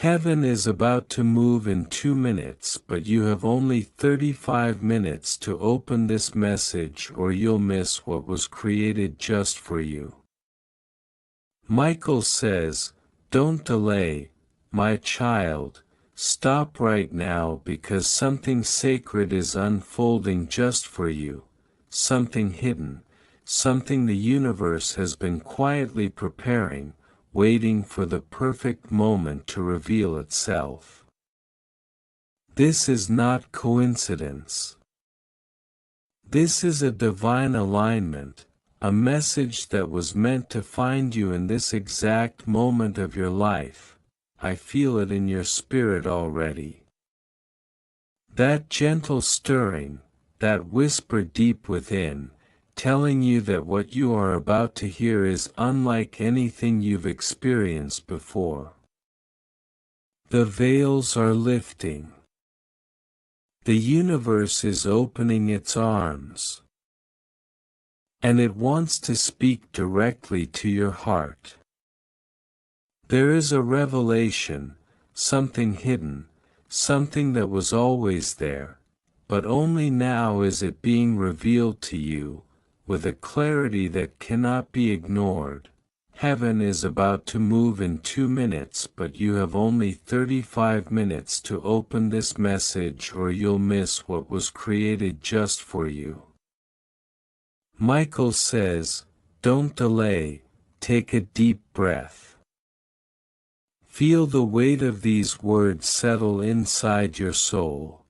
Heaven is about to move in 2 minutes, but you have only 35 minutes to open this message or you'll miss what was created just for you. Michael says, "Don't delay, my child, stop right now because something sacred is unfolding just for you, something hidden, something the universe has been quietly preparing, waiting for the perfect moment to reveal itself." This is not coincidence. This is a divine alignment, a message that was meant to find you in this exact moment of your life. I feel it in your spirit already. That gentle stirring, that whisper deep within, telling you that what you are about to hear is unlike anything you've experienced before. The veils are lifting. The universe is opening its arms. And it wants to speak directly to your heart. There is a revelation, something hidden, something that was always there, but only now is it being revealed to you, with a clarity that cannot be ignored. Heaven is about to move in 2 minutes, but you have only 35 minutes to open this message or you'll miss what was created just for you. Michael says, "Don't delay, take a deep breath." Feel the weight of these words settle inside your soul.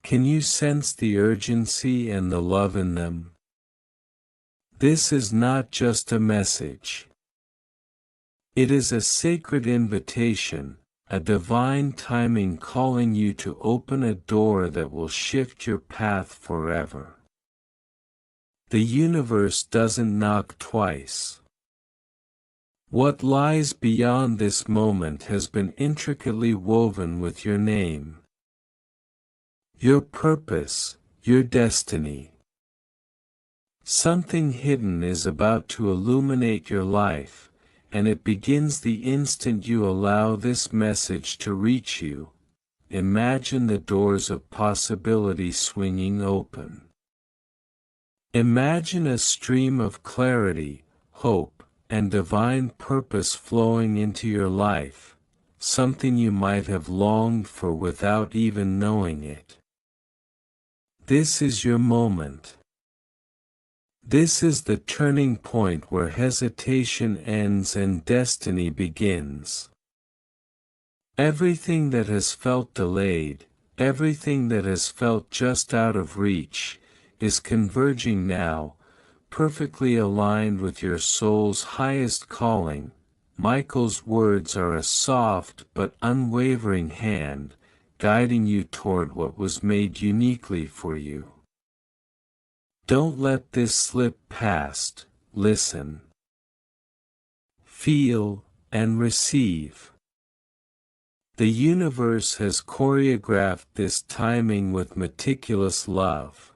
Can you sense the urgency and the love in them? This is not just a message. It is a sacred invitation, a divine timing calling you to open a door that will shift your path forever. The universe doesn't knock twice. What lies beyond this moment has been intricately woven with your name, your purpose, your destiny. Something hidden is about to illuminate your life, and it begins the instant you allow this message to reach you. Imagine the doors of possibility swinging open. Imagine a stream of clarity, hope, and divine purpose flowing into your life, something you might have longed for without even knowing it. This is your moment. This is the turning point where hesitation ends and destiny begins. Everything that has felt delayed, everything that has felt just out of reach, is converging now, perfectly aligned with your soul's highest calling. Michael's words are a soft but unwavering hand, guiding you toward what was made uniquely for you. Don't let this slip past. Listen, feel, and receive. The universe has choreographed this timing with meticulous love.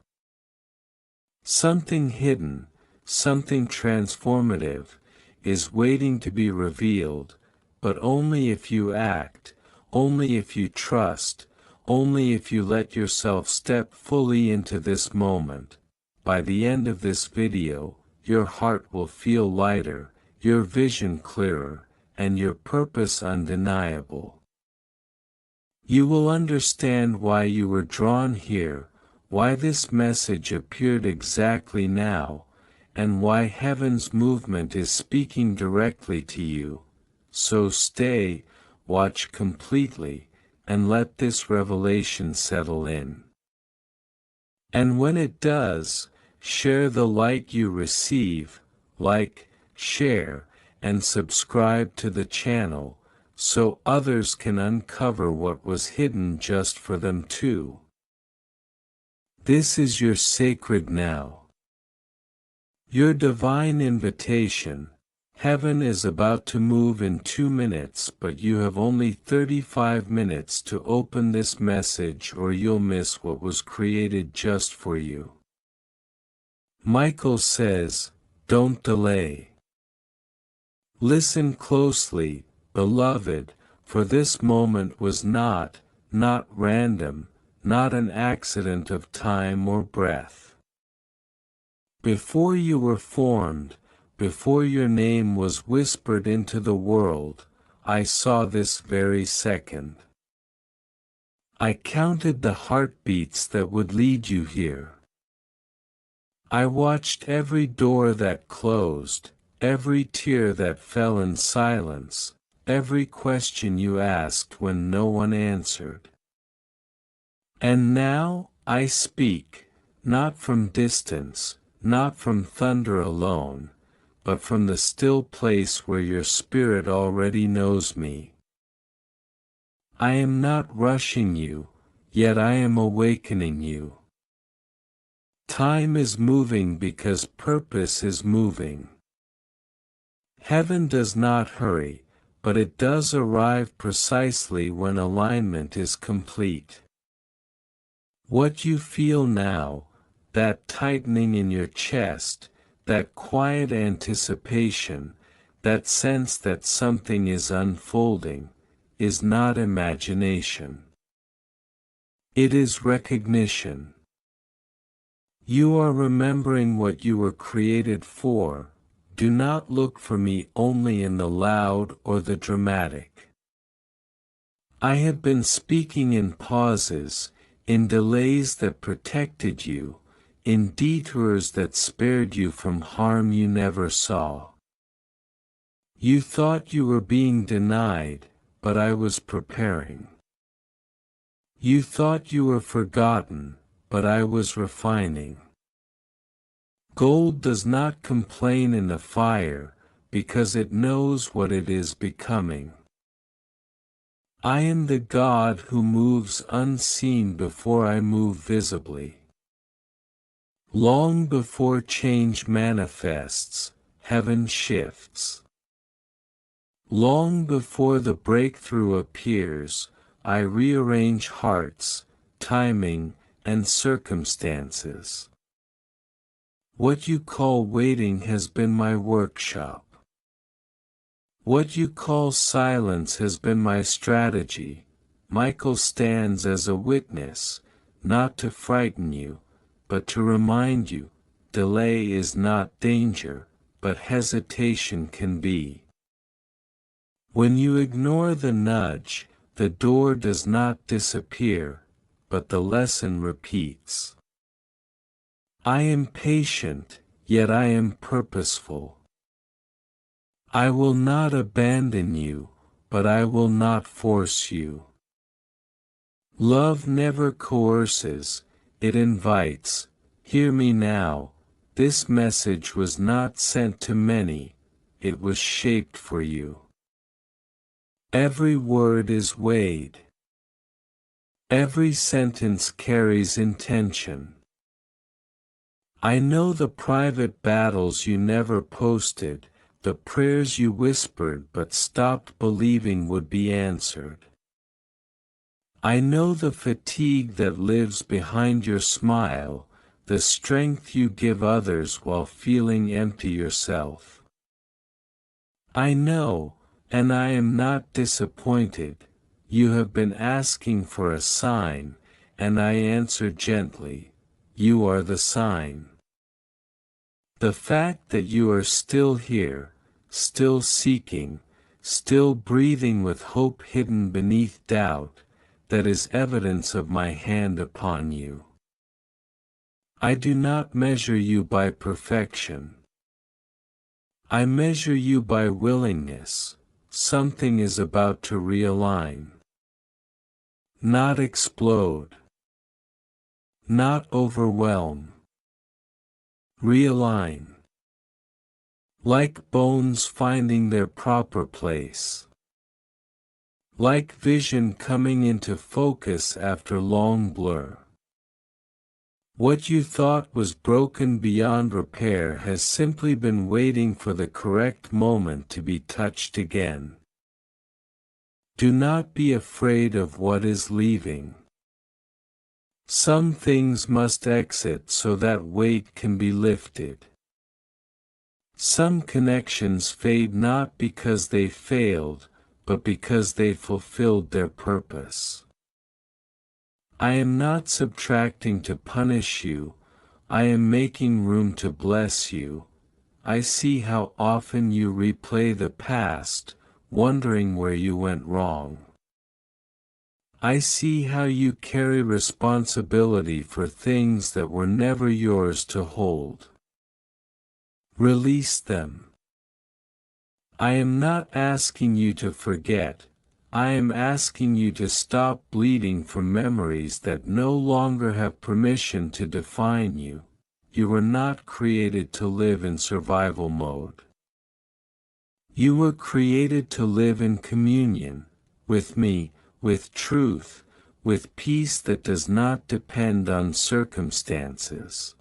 Something hidden, something transformative, is waiting to be revealed, but only if you act, only if you trust, only if you let yourself step fully into this moment. By the end of this video, your heart will feel lighter, your vision clearer, and your purpose undeniable. You will understand why you were drawn here, why this message appeared exactly now, and why heaven's movement is speaking directly to you. So stay, watch completely, and let this revelation settle in. And when it does, share the light you receive, like, share, and subscribe to the channel, so others can uncover what was hidden just for them too. This is your sacred now. Your divine invitation. Heaven is about to move in 2 minutes, but you have only 35 minutes to open this message or you'll miss what was created just for you. Michael says, "Don't delay." Listen closely, beloved, for this moment was not random, not an accident of time or breath. Before you were formed, before your name was whispered into the world, I saw this very second. I counted the heartbeats that would lead you here. I watched every door that closed, every tear that fell in silence, every question you asked when no one answered. And now, I speak, not from distance, not from thunder alone, but from the still place where your spirit already knows me. I am not rushing you, yet I am awakening you. Time is moving because purpose is moving. Heaven does not hurry, but it does arrive precisely when alignment is complete. What you feel now, that tightening in your chest, that quiet anticipation, that sense that something is unfolding, is not imagination. It is recognition. You are remembering what you were created for. Do not look for me only in the loud or the dramatic. I have been speaking in pauses, in delays that protected you, in detours that spared you from harm you never saw. You thought you were being denied, but I was preparing. You thought you were forgotten, but I was refining. Gold does not complain in the fire, because it knows what it is becoming. I am the God who moves unseen before I move visibly. Long before change manifests, heaven shifts. Long before the breakthrough appears, I rearrange hearts, timing, and circumstances. What you call waiting has been my workshop. What you call silence has been my strategy. Michael stands as a witness, not to frighten you, but to remind you, delay is not danger, but hesitation can be. When you ignore the nudge, the door does not disappear, but the lesson repeats. I am patient, yet I am purposeful. I will not abandon you, but I will not force you. Love never coerces, it invites. Hear me now, this message was not sent to many, it was shaped for you. Every word is weighed. Every sentence carries intention. I know the private battles you never posted, the prayers you whispered but stopped believing would be answered. I know the fatigue that lives behind your smile, the strength you give others while feeling empty yourself. I know, and I am not disappointed, you have been asking for a sign, and I answer gently, you are the sign. The fact that you are still here, still seeking, still breathing with hope hidden beneath doubt, that is evidence of my hand upon you. I do not measure you by perfection. I measure you by willingness. Something is about to realign. Not explode. Not overwhelm. Realign. Like bones finding their proper place. Like vision coming into focus after long blur. What you thought was broken beyond repair has simply been waiting for the correct moment to be touched again. Do not be afraid of what is leaving. Some things must exit so that weight can be lifted. Some connections fade not because they failed, but because they fulfilled their purpose. I am not subtracting to punish you, I am making room to bless you. I see how often you replay the past, wondering where you went wrong. I see how you carry responsibility for things that were never yours to hold. Release them. I am not asking you to forget, I am asking you to stop bleeding for memories that no longer have permission to define you. You were not created to live in survival mode. You were created to live in communion, with me, with truth, with peace that does not depend on circumstances.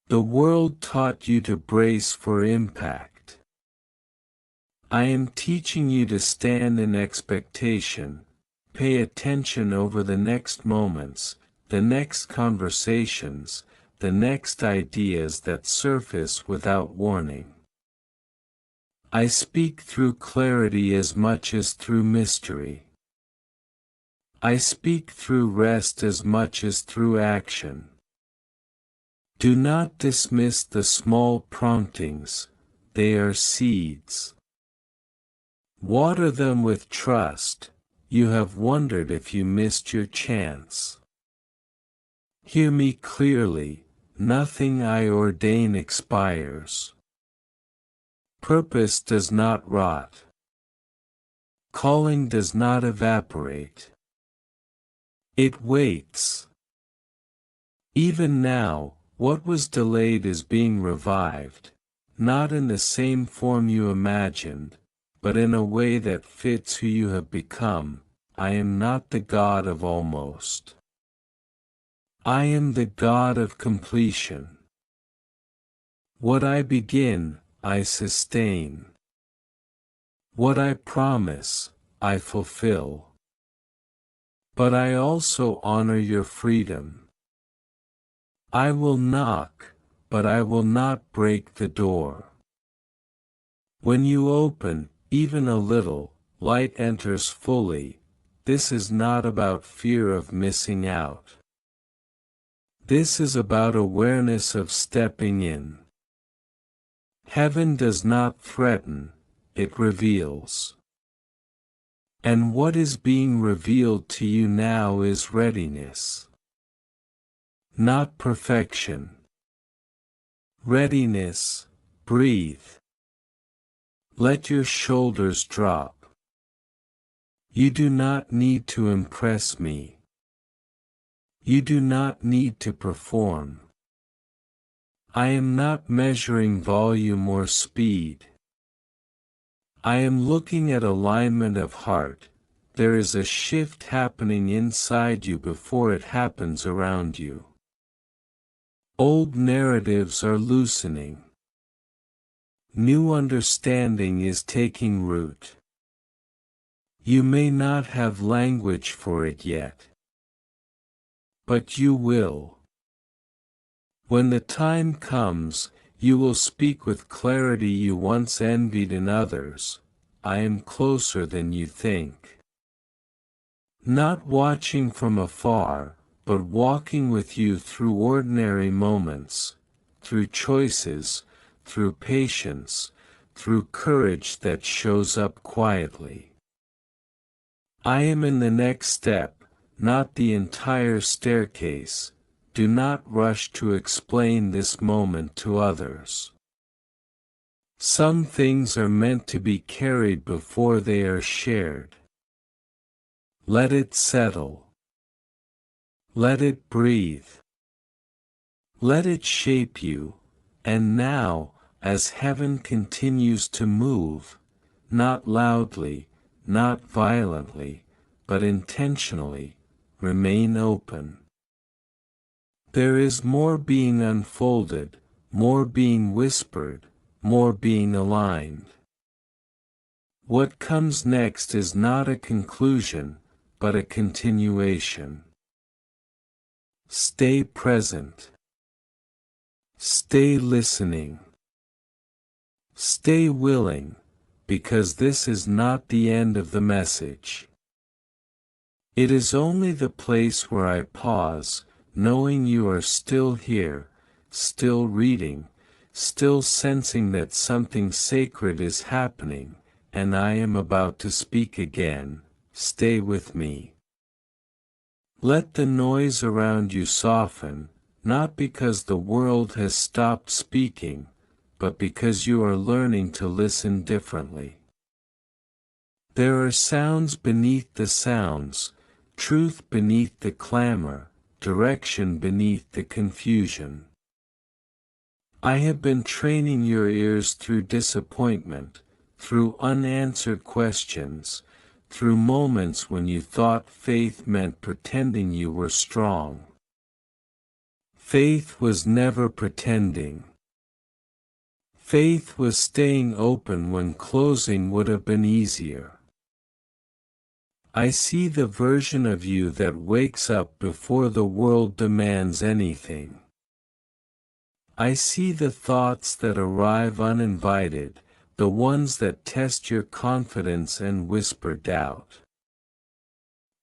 The world taught you to brace for impact. I am teaching you to stand in expectation, pay attention over the next moments, the next conversations, the next ideas that surface without warning. I speak through clarity as much as through mystery. I speak through rest as much as through action. Do not dismiss the small promptings, they are seeds. Water them with trust, you have wondered if you missed your chance. Hear me clearly, nothing I ordain expires. Purpose does not rot. Calling does not evaporate. It waits. Even now, what was delayed is being revived, not in the same form you imagined, but in a way that fits who you have become. I am not the God of almost. I am the God of completion. What I begin, I sustain. What I promise, I fulfill. But I also honor your freedom. I will knock, but I will not break the door. When you open, even a little, light enters fully. This is not about fear of missing out. This is about awareness of stepping in. Heaven does not threaten, it reveals. And what is being revealed to you now is readiness. Not perfection. Readiness, breathe. Let your shoulders drop. You do not need to impress me. You do not need to perform. I am not measuring volume or speed. I am looking at alignment of heart. There is a shift happening inside you before it happens around you. Old narratives are loosening. New understanding is taking root. You may not have language for it yet. But you will. When the time comes, you will speak with clarity you once envied in others. I am closer than you think. Not watching from afar, but walking with you through ordinary moments, through choices, through patience, through courage that shows up quietly. I am in the next step, not the entire staircase. Do not rush to explain this moment to others. Some things are meant to be carried before they are shared. Let it settle. Let it breathe. Let it shape you, and now, as heaven continues to move, not loudly, not violently, but intentionally, remain open. There is more being unfolded, more being whispered, more being aligned. What comes next is not a conclusion, but a continuation. Stay present. Stay listening. Stay willing, because this is not the end of the message. It is only the place where I pause, knowing you are still here, still reading, still sensing that something sacred is happening, and I am about to speak again. Stay with me. Let the noise around you soften, not because the world has stopped speaking, but because you are learning to listen differently. There are sounds beneath the sounds, truth beneath the clamor, direction beneath the confusion. I have been training your ears through disappointment, through unanswered questions, through moments when you thought faith meant pretending you were strong. Faith was never pretending. Faith was staying open when closing would have been easier. I see the version of you that wakes up before the world demands anything. I see the thoughts that arrive uninvited, the ones that test your confidence and whisper doubt.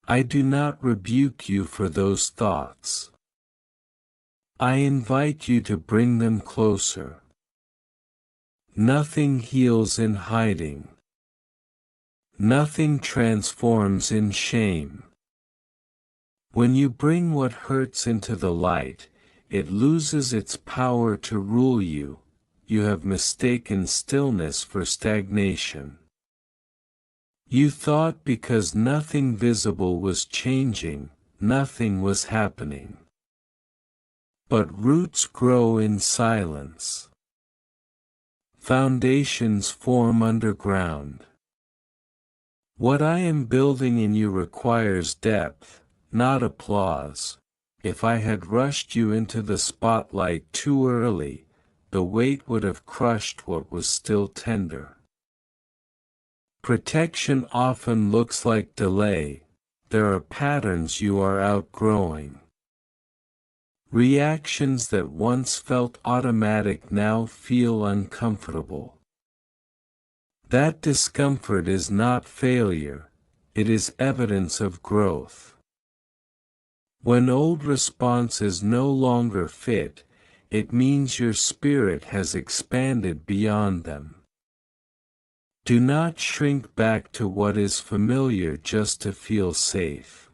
I do not rebuke you for those thoughts. I invite you to bring them closer. Nothing heals in hiding. Nothing transforms in shame. When you bring what hurts into the light, it loses its power to rule you. You have mistaken stillness for stagnation. You thought because nothing visible was changing, nothing was happening. But roots grow in silence. Foundations form underground. What I am building in you requires depth, not applause. If I had rushed you into the spotlight too early, the weight would have crushed what was still tender. Protection often looks like delay. There are patterns you are outgrowing. Reactions that once felt automatic now feel uncomfortable. That discomfort is not failure, it is evidence of growth. When old responses no longer fit, it means your spirit has expanded beyond them. Do not shrink back to what is familiar just to feel safe.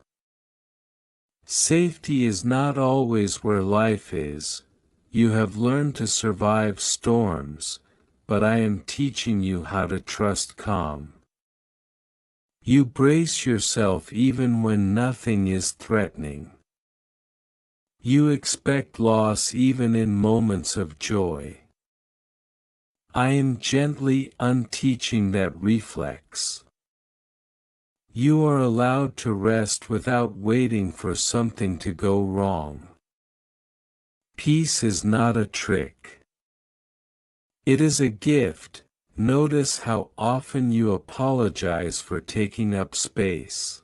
Safety is not always where life is. You have learned to survive storms, but I am teaching you how to trust calm. You brace yourself even when nothing is threatening. You expect loss even in moments of joy. I am gently unteaching that reflex. You are allowed to rest without waiting for something to go wrong. Peace is not a trick. It is a gift. Notice how often you apologize for taking up space.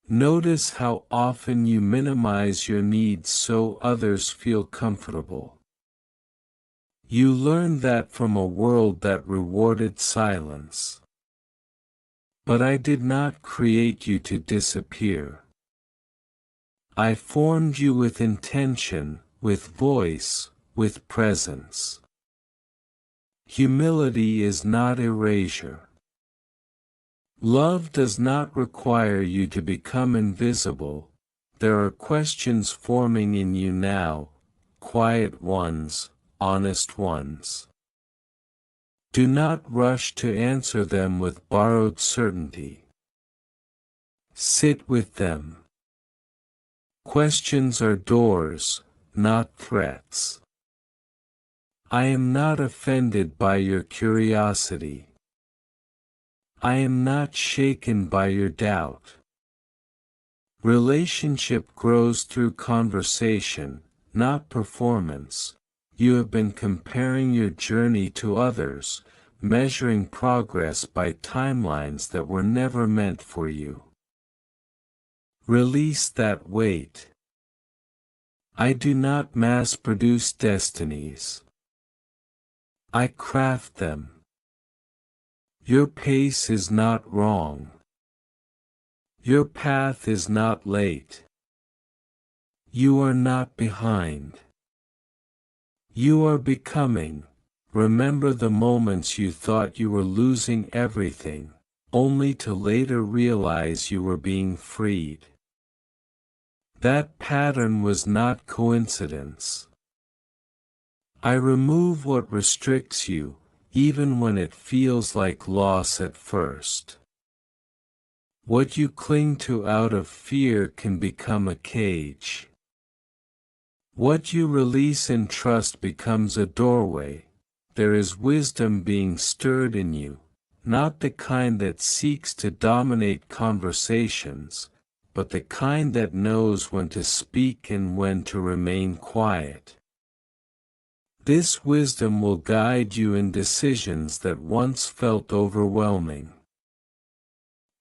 Notice how often you minimize your needs so others feel comfortable. You learned that from a world that rewarded silence. But I did not create you to disappear. I formed you with intention, with voice, with presence. Humility is not erasure. Love does not require you to become invisible. There are questions forming in you now, quiet ones, honest ones. Do not rush to answer them with borrowed certainty. Sit with them. Questions are doors, not threats. I am not offended by your curiosity. I am not shaken by your doubt. Relationship grows through conversation, not performance. You have been comparing your journey to others, measuring progress by timelines that were never meant for you. Release that weight. I do not mass-produce destinies. I craft them. Your pace is not wrong. Your path is not late. You are not behind. You are becoming. Remember the moments you thought you were losing everything, only to later realize you were being freed. That pattern was not coincidence. I remove what restricts you, even when it feels like loss at first. What you cling to out of fear can become a cage. What you release in trust becomes a doorway. There is wisdom being stirred in you, not the kind that seeks to dominate conversations, but the kind that knows when to speak and when to remain quiet. This wisdom will guide you in decisions that once felt overwhelming.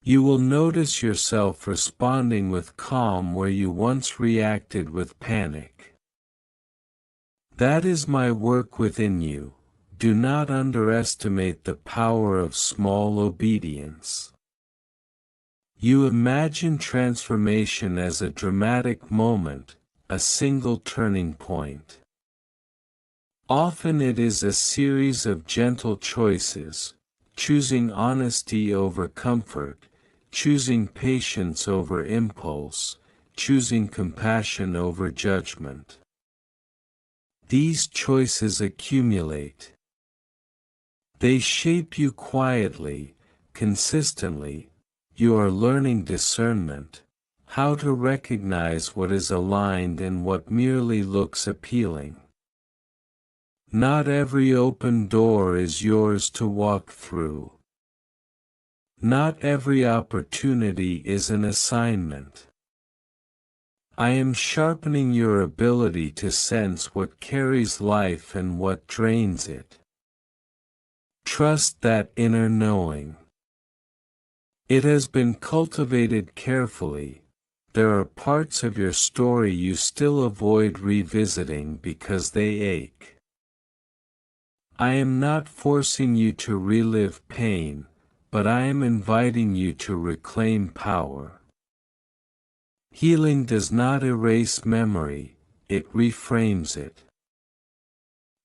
You will notice yourself responding with calm where you once reacted with panic. That is my work within you. Do not underestimate the power of small obedience. You imagine transformation as a dramatic moment, a single turning point. Often it is a series of gentle choices, choosing honesty over comfort, choosing patience over impulse, choosing compassion over judgment. These choices accumulate. They shape you quietly, consistently. You are learning discernment, how to recognize what is aligned and what merely looks appealing. Not every open door is yours to walk through. Not every opportunity is an assignment. I am sharpening your ability to sense what carries life and what drains it. Trust that inner knowing. It has been cultivated carefully. There are parts of your story you still avoid revisiting because they ache. I am not forcing you to relive pain, but I am inviting you to reclaim power. Healing does not erase memory, it reframes it.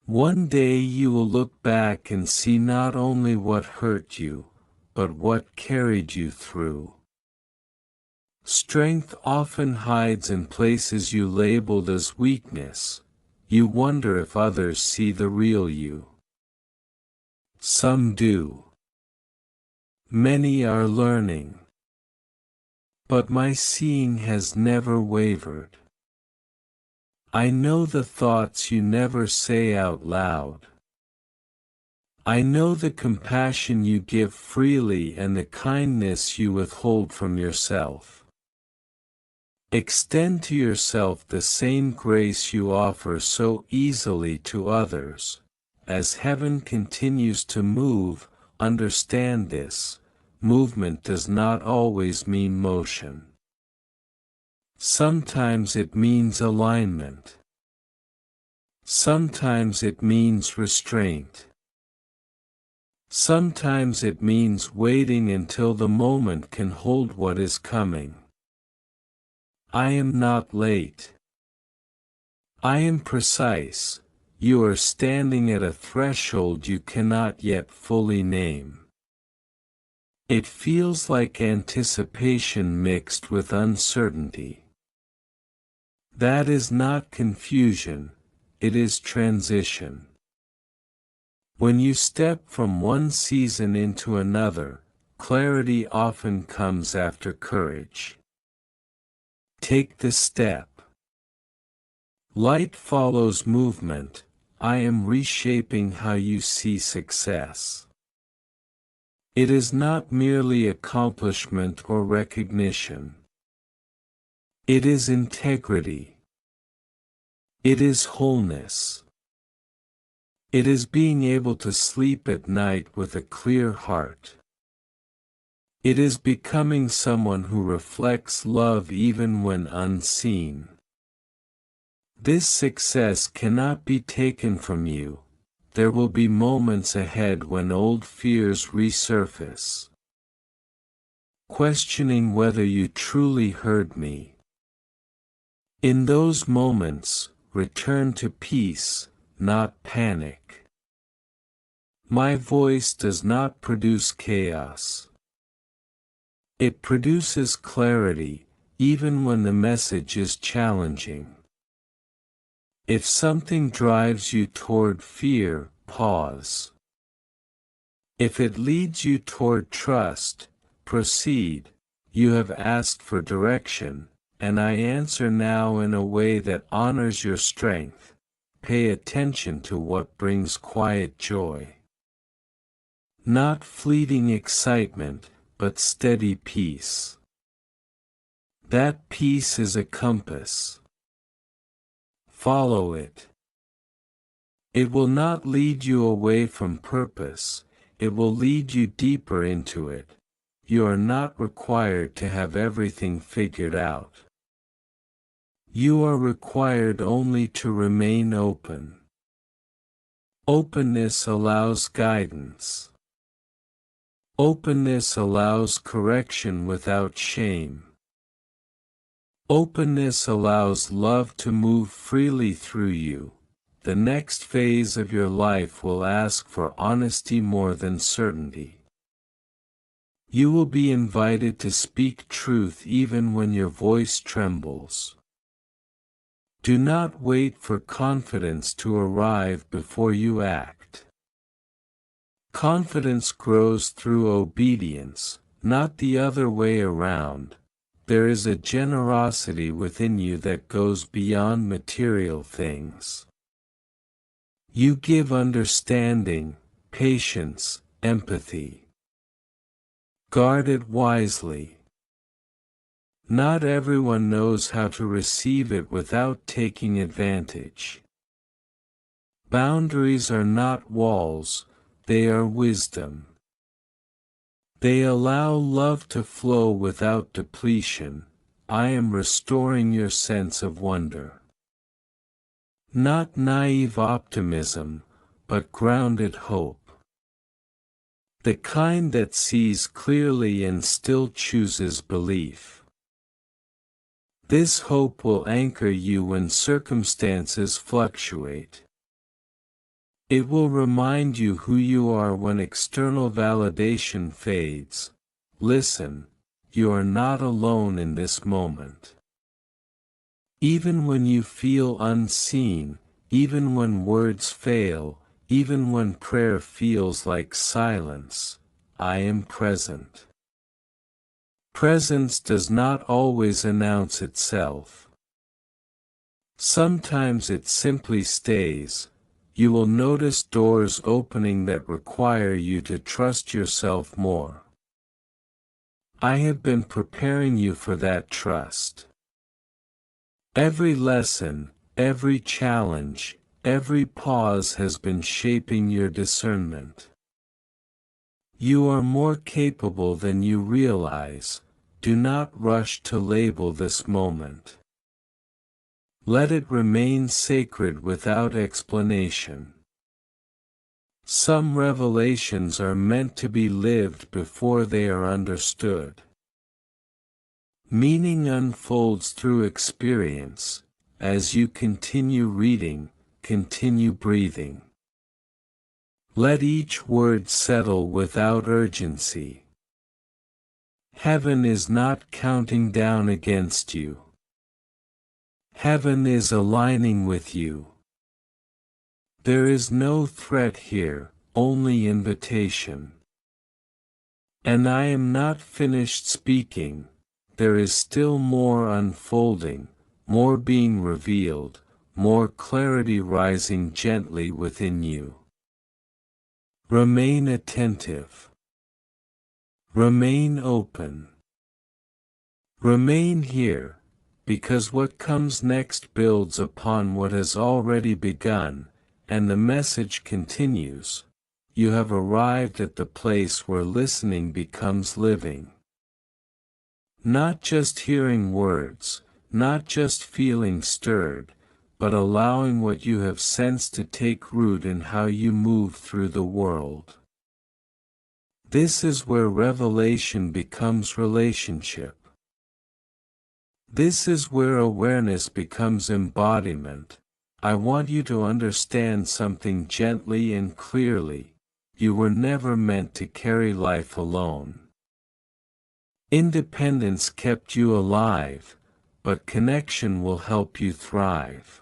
One day you will look back and see not only what hurt you, but what carried you through. Strength often hides in places you labeled as weakness. You wonder if others see the real you. Some do. Many are learning. But my seeing has never wavered. I know the thoughts you never say out loud. I know the compassion you give freely and the kindness you withhold from yourself. Extend to yourself the same grace you offer so easily to others. As heaven continues to move, understand this: movement does not always mean motion. Sometimes it means alignment. Sometimes it means restraint. Sometimes it means waiting until the moment can hold what is coming. I am not late. I am precise. You are standing at a threshold you cannot yet fully name. It feels like anticipation mixed with uncertainty. That is not confusion, it is transition. When you step from one season into another, clarity often comes after courage. Take the step. Light follows movement. I am reshaping how you see success. It is not merely accomplishment or recognition. It is integrity. It is wholeness. It is being able to sleep at night with a clear heart. It is becoming someone who reflects love even when unseen. This success cannot be taken from you. there will be moments ahead when old fears resurface, questioning whether you truly heard me. In those moments, return to peace, not panic. My voice does not produce chaos. It produces clarity, even when the message is challenging. If something drives you toward fear, pause. If it leads you toward trust, proceed. You have asked for direction, and I answer now in a way that honors your strength. Pay attention to what brings quiet joy. Not fleeting excitement, but steady peace. That peace is a compass. Follow it. It will not lead you away from purpose, it will lead you deeper into it. You are not required to have everything figured out. You are required only to remain open. Openness allows guidance. Openness allows correction without shame. Openness allows love to move freely through you. The next phase of your life will ask for honesty more than certainty. You will be invited to speak truth even when your voice trembles. Do not wait for confidence to arrive before you act. Confidence grows through obedience, not the other way around. There is a generosity within you that goes beyond material things. You give understanding, patience, empathy. Guard it wisely. Not everyone knows how to receive it without taking advantage. Boundaries are not walls, they are wisdom. They allow love to flow without depletion. I am restoring your sense of wonder. Not naive optimism, but grounded hope. The kind that sees clearly and still chooses belief. This hope will anchor you when circumstances fluctuate. It will remind you who you are when external validation fades. Listen, you are not alone in this moment. Even when you feel unseen, even when words fail, even when prayer feels like silence, I am present. Presence does not always announce itself. Sometimes it simply stays. You will notice doors opening that require you to trust yourself more. I have been preparing you for that trust. Every lesson, every challenge, every pause has been shaping your discernment. You are more capable than you realize. Do not rush to label this moment. Let it remain sacred without explanation. Some revelations are meant to be lived before they are understood. Meaning unfolds through experience. As you continue reading, continue breathing. Let each word settle without urgency. Heaven is not counting down against you. Heaven is aligning with you. There is no threat here, only invitation. And I am not finished speaking. There is still more unfolding, more being revealed, more clarity rising gently within you. Remain attentive. Remain open. Remain here, because what comes next builds upon what has already begun, and the message continues. You have arrived at the place where listening becomes living. Not just hearing words, not just feeling stirred, but allowing what you have sensed to take root in how you move through the world. This is where revelation becomes relationship. This is where awareness becomes embodiment. I want you to understand something gently and clearly. You were never meant to carry life alone. Independence kept you alive, but connection will help you thrive.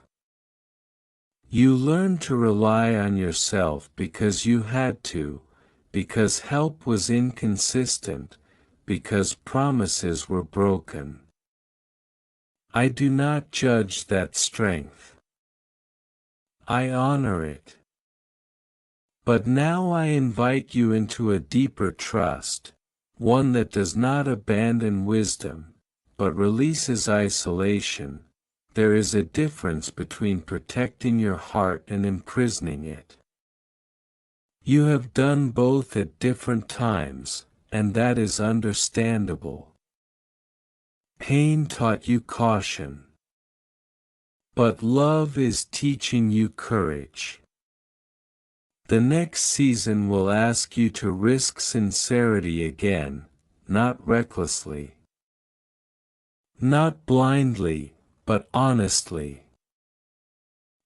You learned to rely on yourself because you had to, because help was inconsistent, because promises were broken. I do not judge that strength. I honor it. But now I invite you into a deeper trust, one that does not abandon wisdom, but releases isolation. There is a difference between protecting your heart and imprisoning it. You have done both at different times, and that is understandable. Pain taught you caution. But love is teaching you courage. The next season will ask you to risk sincerity again, not recklessly. Not blindly, but honestly.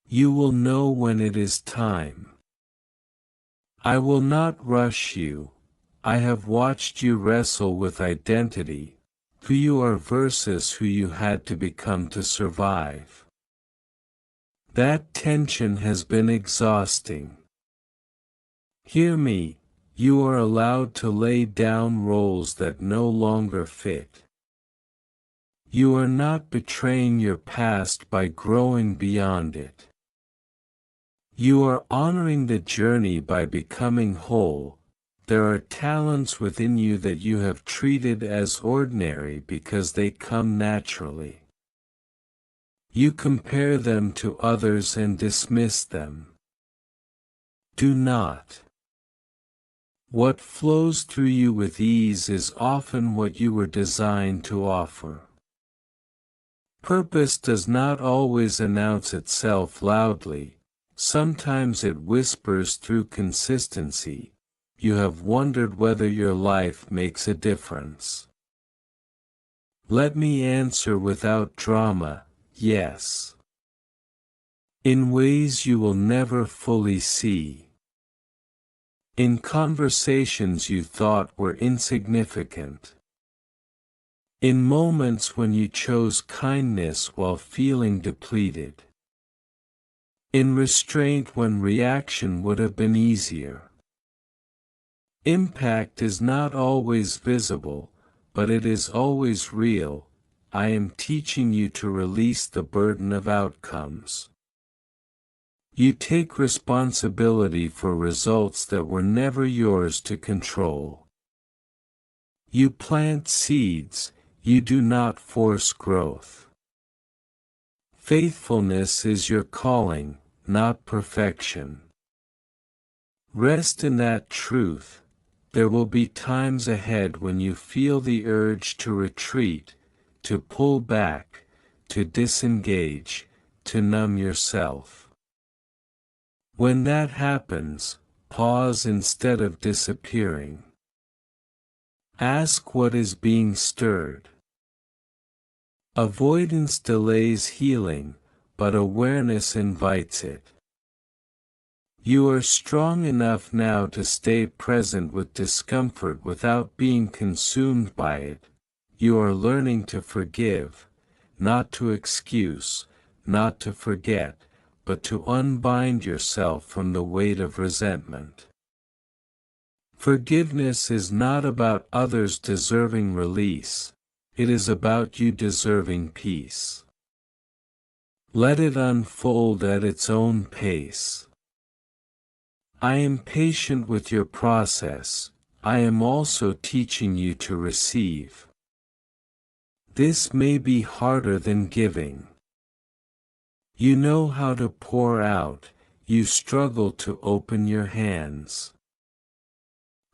You will know when it is time. I will not rush you. I have watched you wrestle with identity, who you are versus who you had to become to survive. That tension has been exhausting. Hear me, you are allowed to lay down roles that no longer fit. You are not betraying your past by growing beyond it. You are honoring the journey by becoming whole. There are talents within you that you have treated as ordinary because they come naturally. You compare them to others and dismiss them. Do not. What flows through you with ease is often what you were designed to offer. Purpose does not always announce itself loudly. Sometimes it whispers through consistency. You have wondered whether your life makes a difference. Let me answer without drama, yes. In ways you will never fully see. In conversations you thought were insignificant. In moments when you chose kindness while feeling depleted. In restraint when reaction would have been easier. Impact is not always visible, but it is always real. I am teaching you to release the burden of outcomes. You take responsibility for results that were never yours to control. You plant seeds, you do not force growth. Faithfulness is your calling, not perfection. Rest in that truth. There will be times ahead when you feel the urge to retreat, to pull back, to disengage, to numb yourself. When that happens, pause instead of disappearing. Ask what is being stirred. Avoidance delays healing, but awareness invites it. You are strong enough now to stay present with discomfort without being consumed by it. You are learning to forgive, not to excuse, not to forget, but to unbind yourself from the weight of resentment. Forgiveness is not about others deserving release. It is about you deserving peace. Let it unfold at its own pace. I am patient with your process. I am also teaching you to receive. This may be harder than giving. You know how to pour out, you struggle to open your hands.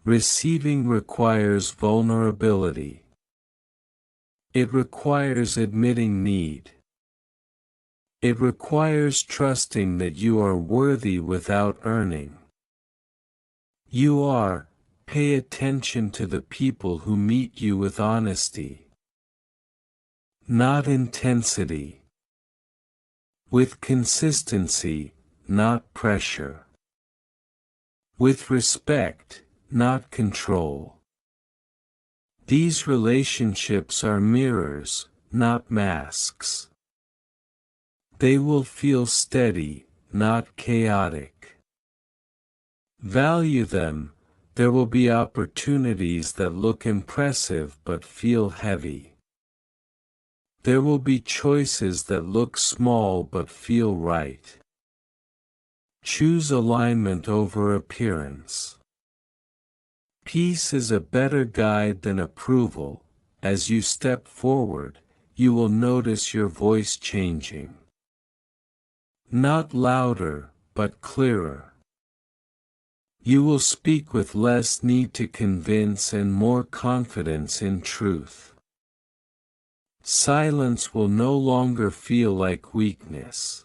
Receiving requires vulnerability. It requires admitting need. It requires trusting that you are worthy without earning. You are. Pay attention to the people who meet you with honesty, not intensity. With consistency, not pressure. With respect, not control. These relationships are mirrors, not masks. They will feel steady, not chaotic. Value them. There will be opportunities that look impressive but feel heavy. There will be choices that look small but feel right. Choose alignment over appearance. Peace is a better guide than approval. As you step forward, you will notice your voice changing. Not louder, but clearer. You will speak with less need to convince and more confidence in truth. Silence will no longer feel like weakness.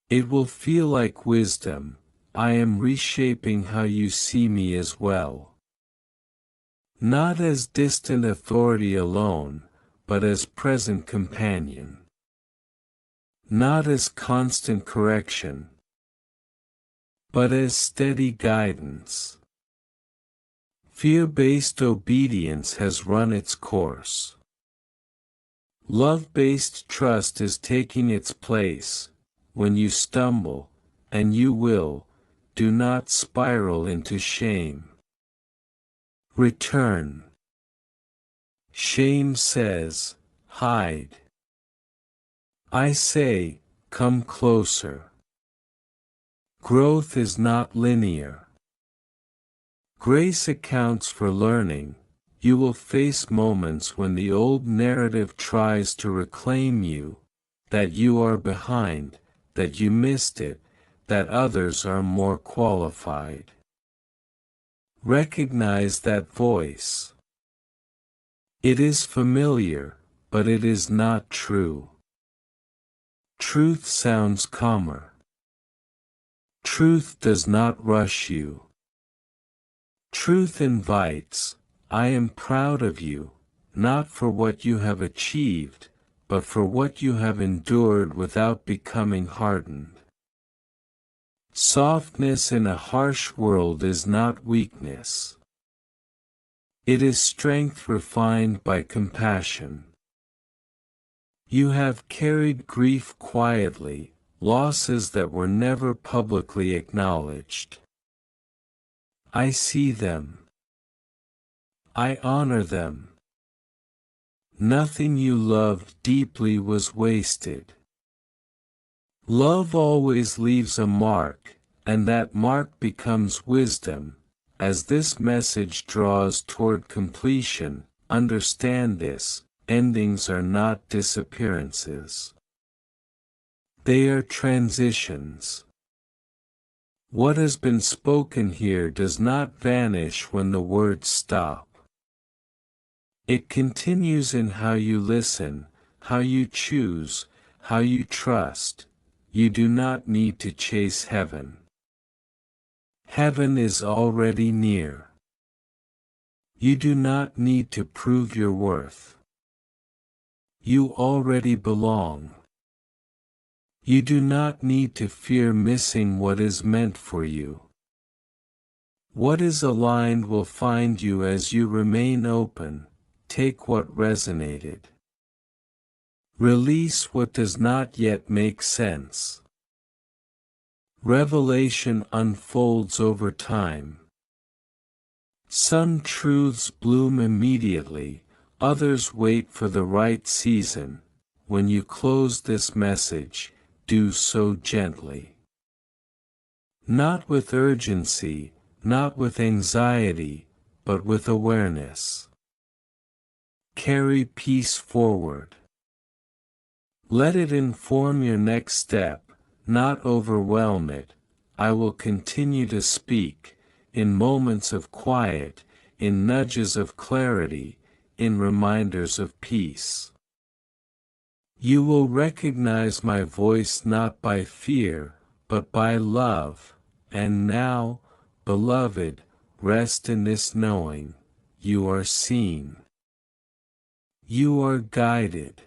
It will feel like wisdom. I am reshaping how you see me as well. Not as distant authority alone, but as present companion. Not as constant correction, but as steady guidance. Fear-based obedience has run its course. Love-based trust is taking its place. When you stumble, and you will, do not spiral into shame. Return. Shame says, hide. I say, come closer. Growth is not linear. Grace accounts for learning. You will face moments when the old narrative tries to reclaim you, that you are behind, that you missed it, that others are more qualified. Recognize that voice. It is familiar, but it is not true. Truth sounds calmer. Truth does not rush you. Truth invites. I am proud of you, not for what you have achieved, but for what you have endured without becoming hardened. Softness in a harsh world is not weakness. It is strength refined by compassion. You have carried grief quietly, losses that were never publicly acknowledged. I see them. I honor them. Nothing you loved deeply was wasted. Love always leaves a mark, and that mark becomes wisdom. As this message draws toward completion, understand this: endings are not disappearances. They are transitions. What has been spoken here does not vanish when the words stop. It continues in how you listen, how you choose, how you trust. You do not need to chase heaven. Heaven is already near. You do not need to prove your worth. You already belong. You do not need to fear missing what is meant for you. What is aligned will find you as you remain open. Take what resonated. Release what does not yet make sense. Revelation unfolds over time. Some truths bloom immediately, others wait for the right season. When you close this message, do so gently. Not with urgency, not with anxiety, but with awareness. Carry peace forward. Let it inform your next step, not overwhelm it. I will continue to speak, in moments of quiet, in nudges of clarity, in reminders of peace. You will recognize my voice not by fear, but by love, and now, beloved, rest in this knowing, you are seen. You are guided.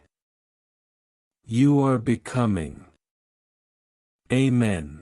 You are becoming. Amen.